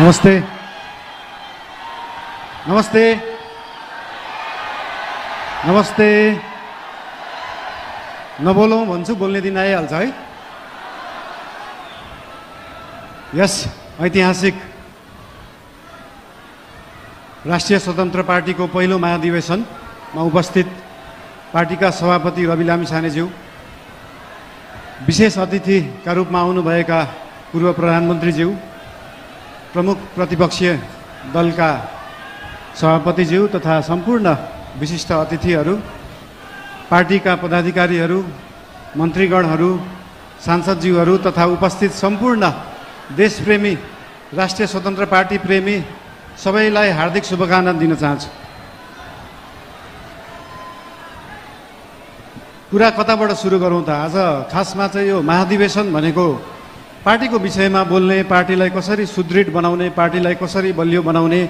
नमस्ते नमस्ते नमस्ते नबोलौँ भन्छु बोल्ने दिन आइहाल्छ है। यस ऐतिहासिक राष्ट्रिय स्वतन्त्र पार्टीको पहिलो महाधिवेशनमा उपस्थित पार्टीका सभापति रवि लामिछानेज्यू, विशेष अतिथिका रूपमा आउनुभएका पूर्व प्रधानमन्त्रीज्यू, प्रमुख प्रतिपक्षीय दलका सभापतिज्यू तथा सम्पूर्ण विशिष्ट अतिथिहरू, पार्टीका पदाधिकारीहरू, मन्त्रीगणहरू, सांसदज्यूहरू तथा उपस्थित सम्पूर्ण देशप्रेमी राष्ट्रिय स्वतन्त्र पार्टी प्रेमी सबैलाई हार्दिक शुभकामना दिन चाहन्छु। कुरा कताबाट सुरु गरौँ त? आज खासमा चाहिँ यो महाधिवेशन भनेको पार्टीको विषयमा बोल्ने, पार्टीलाई कसरी सुदृढ बनाउने, पार्टीलाई कसरी बलियो बनाउने,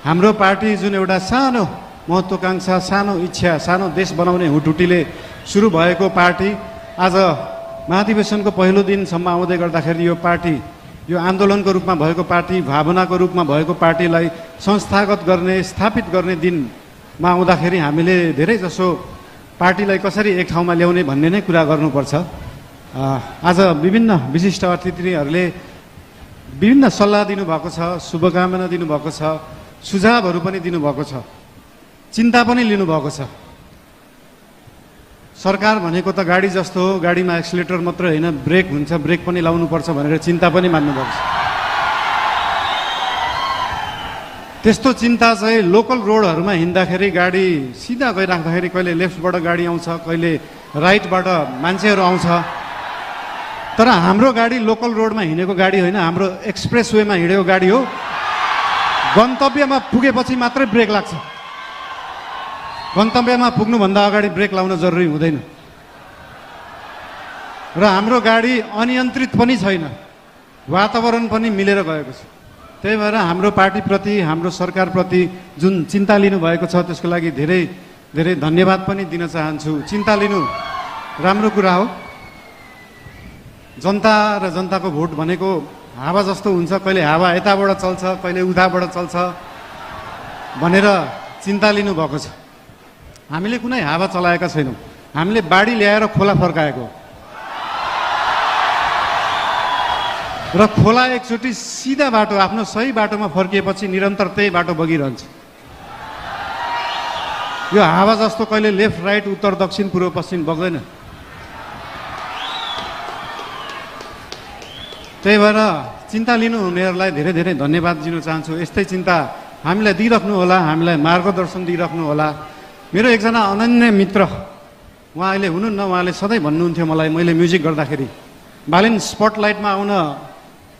हाम्रो पार्टी जुन एउटा सानो महत्त्वाकांक्षा, सानो इच्छा, सानो देश बनाउने हुटुटीले सुरु भएको पार्टी आज महाधिवेशनको पहिलो दिनसम्म आउँदै गर्दाखेरि यो पार्टी, यो आन्दोलनको रूपमा भएको पार्टी, भावनाको रूपमा भएको पार्टीलाई संस्थागत गर्ने, स्थापित गर्ने दिनमा आउँदाखेरि हामीले धेरै जसो पार्टीलाई कसरी एक ठाउँमा ल्याउने भन्ने नै कुरा गर्नुपर्छ। आज विभिन्न विशिष्ट अतिथिहरूले विभिन्न सल्लाह दिनुभएको छ, शुभकामना दिनुभएको छ, सुझावहरू पनि दिनुभएको छ, चिन्ता पनि लिनुभएको छ। सरकार भनेको त गाडी जस्तो हो, गाडीमा एक्सिलेटर मात्र होइन, ब्रेक हुन्छ, ब्रेक पनि लाउनुपर्छ भनेर चिन्ता पनि मान्नुभएको छ। त्यस्तो चिन्ता चाहिँ लोकल रोडहरूमा हिँड्दाखेरि गाडी सिधा गइराख्दाखेरि कहिले लेफ्टबाट गाडी आउँछ, कहिले राइटबाट मान्छेहरू आउँछ, तर हाम्रो गाडी लोकल रोडमा हिँडेको गाडी होइन, हाम्रो एक्सप्रेस वेमा हिँडेको गाडी हो। गन्तव्यमा पुगेपछि मात्रै ब्रेक लाग्छ, गन्तव्यमा पुग्नुभन्दा अगाडि ब्रेक लाउन जरुरी हुँदैन। र हाम्रो गाडी अनियन्त्रित पनि छैन, वातावरण पनि मिलेर गएको छ। त्यही भएर हाम्रो पार्टीप्रति, हाम्रो सरकारप्रति जुन चिन्ता लिनुभएको छ त्यसको लागि धेरै धेरै धन्यवाद पनि दिन चाहन्छु। चिन्ता लिनु राम्रो कुरा हो। जनता र जनताको भोट भनेको हावा जस्तो हुन्छ, कहिले हावा यताबाट चल्छ, कहिले उताबाट चल्छ भनेर चिन्ता लिनुभएको छ। हामीले कुनै हावा चलाएका छैनौँ, हामीले बाढी ल्याएर खोला फर्काएको र खोला एकचोटि सिधा बाटो, आफ्नो सही बाटोमा फर्किएपछि निरन्तर त्यही बाटो बगिरहन्छ। यो हावा जस्तो कहिले लेफ्ट राइट, उत्तर दक्षिण, पूर्व पश्चिम बग्दैन। त्यही भएर चिन्ता लिनुहुनेहरूलाई धेरै धेरै धन्यवाद दिन चाहन्छु। यस्तै चिन्ता हामीलाई दिइराख्नु होला, हामीलाई मार्गदर्शन दिइराख्नु होला। मेरो एकजना अनन्य मित्र, उहाँ अहिले हुनुहुन्न, उहाँले सधैँ भन्नुहुन्थ्यो मलाई, मैले म्युजिक गर्दाखेरि, बालिन स्पटलाइटमा आउन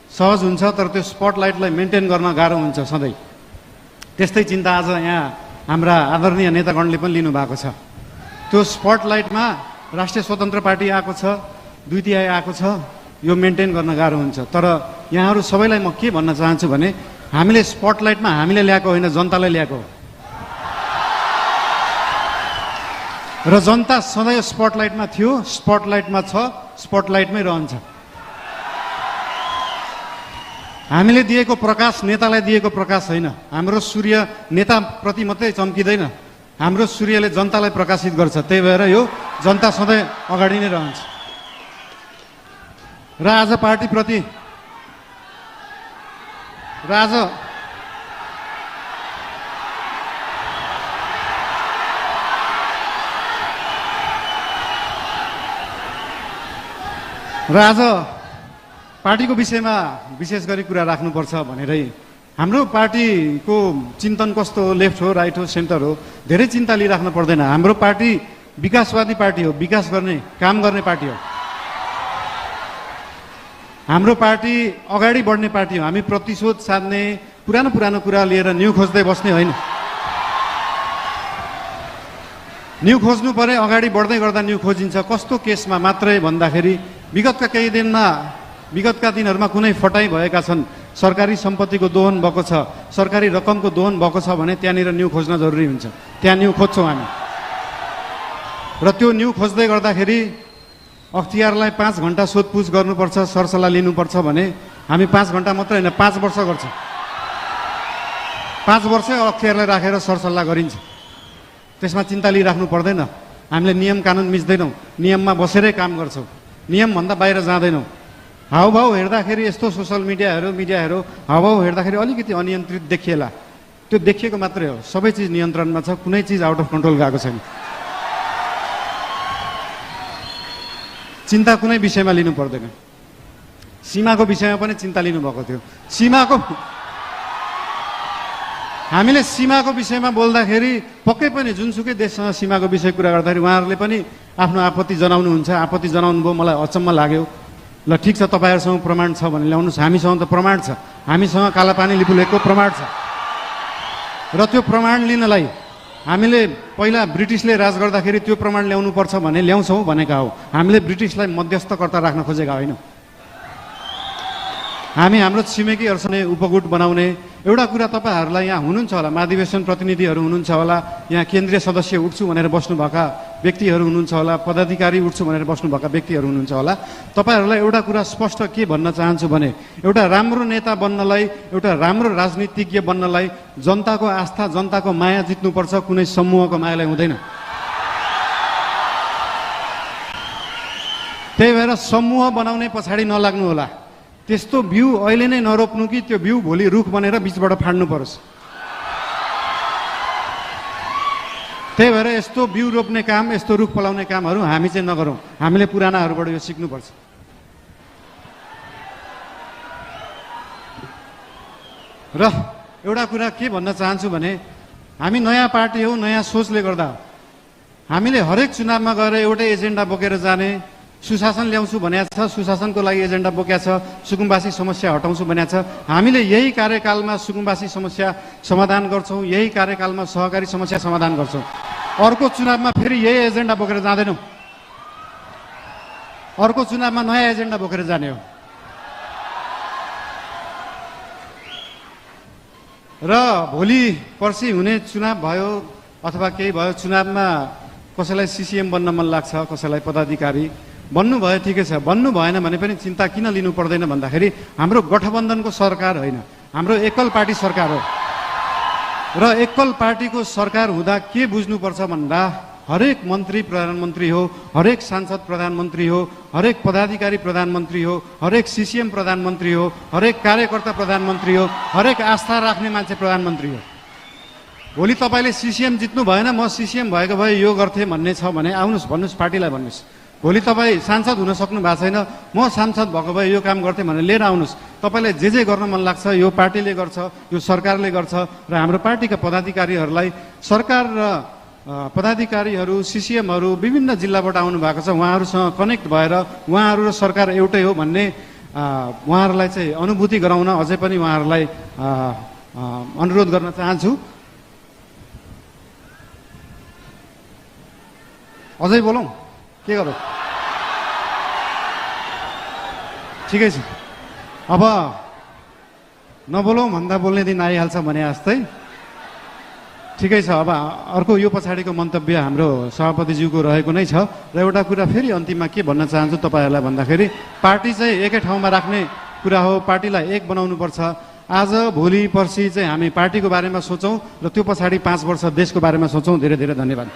सहज हुन्छ तर त्यो स्पटलाइटलाई मेन्टेन गर्न गाह्रो हुन्छ सधैँ। त्यस्तै चिन्ता आज यहाँ हाम्रा आदरणीय नेतागणले पनि लिनुभएको छ। त्यो स्पटलाइटमा राष्ट्रिय स्वतन्त्र पार्टी आएको छ, दुई तिहाई आएको छ, यो मेन्टेन गर्न गाह्रो हुन्छ। तर यहाँहरू सबैलाई म के भन्न चाहन्छु भने हामीले स्पटलाइटमा हामीले ल्याएको होइन, जनतालाई ल्याएको हो। र जनता सधैँ स्पटलाइटमा थियो, स्पटलाइटमा छ, स्पटलाइटमै रहन्छ। हामीले दिएको प्रकाश नेतालाई दिएको प्रकाश होइन। हाम्रो सूर्य नेताप्रति मात्रै चम्किँदैन, हाम्रो सूर्यले जनतालाई प्रकाशित गर्छ। त्यही भएर यो जनता सधैँ अगाडि नै रहन्छ। र आज पार्टीप्रति आज पार्टीको विषयमा विशेष गरी कुरा राख्नुपर्छ भनेरै हाम्रो पार्टीको चिन्तन कस्तो हो, लेफ्ट हो, राइट हो, सेन्टर हो, धेरै चिन्ता लिइराख्नु पर्दैन। हाम्रो पार्टी विकासवादी पार्टी हो, विकास गर्ने, काम गर्ने पार्टी हो। हाम्रो पार्टी अगाडि बढ्ने पार्टी हो। हामी प्रतिशोध साध्ने, पुरानो पुरानो कुरा लिएर न्यू खोज्दै बस्ने होइन। न्यू खोज्नु परे अगाडि बढ्दै गर्दा न्यू खोजिन्छ। कस्तो केसमा मात्रै भन्दाखेरि विगतका दिनहरूमा कुनै फटाइ भएका छन्, सरकारी सम्पत्तिको दोहन भएको छ, सरकारी रकमको दोहन भएको छ भने त्यहाँनिर न्यू खोज्न जरुरी हुन्छ। त्यहाँ न्यू खोज्छौँ हामी। र त्यो न्यू खोज्दै गर्दाखेरि अख्तियारलाई 5 घण्टा सोधपुछ गर्नुपर्छ, सरसल्लाह लिनुपर्छ भने हामी 5 घण्टा मात्रै होइन 5 वर्ष गर्छौँ। 5 वर्ष अख्तियारलाई राखेर सरसल्लाह गरिन्छ। त्यसमा चिन्ता लिइराख्नु पर्दैन। हामीले नियम कानुन मिच्दैनौँ, नियममा बसेरै काम गर्छौँ, नियमभन्दा बाहिर जाँदैनौँ। हाउभाउ हेर्दाखेरि यस्तो सोसल मिडियाहरू हाउभाउ हेर्दाखेरि अलिकति अनियन्त्रित देखिएला, त्यो देखिएको मात्रै हो। सबै चिज नियन्त्रणमा छ, कुनै चिज आउट अफ कन्ट्रोल गएको छैन। चिन्ता कुनै विषयमा लिनु पर्दैन। सीमाको विषयमा पनि चिन्ता लिनुभएको थियो। हामीले सीमाको विषयमा बोल्दाखेरि पक्कै पनि जुनसुकै देशसँग सीमाको विषय कुरा गर्दाखेरि उहाँहरूले पनि आफ्नो आपत्ति जनाउनुहुन्छ। आपत्ति जनाउनु भयो, मलाई अचम्म लाग्यो। ल ठिक छ, तपाईँहरूसँग प्रमाण छ भने ल्याउनुहोस्। हामीसँग त प्रमाण छ, हामीसँग कालापानी लिपुलेखको प्रमाण छ। र त्यो प्रमाण लिनलाई हामीले पहिला ब्रिटिसले राज गर्दाखेरि त्यो प्रमाण ल्याउनुपर्छ भने ल्याउँछौँ भनेका हो। हामीले ब्रिटिसलाई मध्यस्थकर्ता राख्न खोजेका होइनौँ। हामी हाम्रो छिमेकीहरूसँग उपगुट बनाउने एउटा कुरा तपाईँहरूलाई यहाँ हुनुहुन्छ होला, महाधिवेशन प्रतिनिधिहरू हुनुहुन्छ होला, यहाँ केन्द्रीय सदस्य उठ्छु भनेर बस्नुभएका व्यक्तिहरू हुनुहुन्छ होला, पदाधिकारी उठ्छु भनेर बस्नुभएका व्यक्तिहरू हुनुहुन्छ होला। तपाईँहरूलाई एउटा कुरा स्पष्ट के भन्न चाहन्छु भने एउटा राम्रो नेता बन्नलाई, एउटा राम्रो राजनीतिज्ञ बन्नलाई जनताको आस्था, जनताको माया जित्नुपर्छ, कुनै समूहको मायालाई हुँदैन। त्यही भएर समूह बनाउने पछाडि नलाग्नु होला। त्यस्तो बिउ अहिले नै नरोप्नु कि त्यो बिउ भोलि रुख बनेर बिचबाट फाड्नु परोस्। त्यही भएर यस्तो बिउ रोप्ने काम, यस्तो रुख पलाउने कामहरू हामी चाहिँ नगरौँ। हामीले पुरानाहरूबाट यो सिक्नुपर्छ। र एउटा कुरा के भन्न चाहन्छु भने हामी नयाँ पार्टी हौ, नयाँ सोचले गर्दा हामीले हरेक चुनावमा गएर एउटै एजेन्डा बोकेर जाने, सुशासन ल्याउँछु भनेको छ, सुशासनको लागि एजेन्डा बोकेको छ, सुकुम्बासी समस्या हटाउँछु भनेको छ। हामीले यही कार्यकालमा सुकुम्बासी समस्या समाधान गर्छौँ, यही कार्यकालमा सहकारी समस्या समाधान गर्छौँ। अर्को चुनावमा फेरि यही एजेन्डा बोकेर जाँदैनौँ। अर्को चुनावमा नयाँ एजेन्डा बोकेर जाने हो। र भोलि पर्सि हुने चुनाव भयो अथवा केही भयो, चुनावमा कसैलाई सिसिएम बन्न मन लाग्छ, कसैलाई पदाधिकारी बन्नु भयो, ठिकै छ। बन्नु भएन भने पनि चिन्ता किन लिनु पर्दैन भन्दाखेरि हाम्रो गठबन्धनको सरकार होइन, हाम्रो एकल पार्टी सरकार हो। र एकल पार्टीको सरकार हुँदा के बुझ्नुपर्छ भन्दा हरेक मन्त्री प्रधानमन्त्री हो, हरेक सांसद प्रधानमन्त्री हो, हरेक पदाधिकारी प्रधानमन्त्री हो, हरेक सिसिएम प्रधानमन्त्री हो, हरेक कार्यकर्ता प्रधानमन्त्री हो, हरेक आस्था राख्ने मान्छे प्रधानमन्त्री हो। भोलि तपाईँले सिसिएम जित्नु भएन, म सिसिएम भएको भए यो गर्थेँ भन्ने छ भने आउनुहोस्, भन्नुहोस्, पार्टीलाई भन्नुहोस्। भोलि तपाईँ सांसद हुन सक्नु भएको छैन, म सांसद भएको भए यो काम गर्थेँ भनेर लिएर आउनुहोस्। तपाईँलाई जे गर्न मन लाग्छ यो पार्टीले गर्छ, यो सरकारले गर्छ। र हाम्रो पार्टीका पदाधिकारीहरूलाई, सरकार र पदाधिकारीहरू, सिसिएमहरू विभिन्न जिल्लाबाट आउनु भएको छ, उहाँहरूसँग कनेक्ट भएर उहाँहरू र सरकार एउटै हो भन्ने उहाँहरूलाई चाहिँ अनुभूति गराउन अझै पनि उहाँहरूलाई अनुरोध गर्न चाहन्छु। अझै बोलौँ के गरौँ? ठिकै छ, अब नबोलौँ भन्दा बोल्ने दिन आइहाल्छ भने जस्तै। ठिकै छ, अब अर्को यो पछाडिको मन्तव्य हाम्रो सभापतिज्यूको रहेको नै छ। र एउटा कुरा फेरि अन्तिममा के भन्न चाहन्छु तपाईँहरूलाई भन्दाखेरि पार्टी चाहिँ एकै ठाउँमा राख्ने कुरा हो, पार्टीलाई एक बनाउनुपर्छ। आज भोलि पर्सि चाहिँ हामी पार्टीको बारेमा सोचौँ र त्यो पछाडि 5 वर्ष देशको बारेमा सोचौँ। धेरै धेरै धन्यवाद।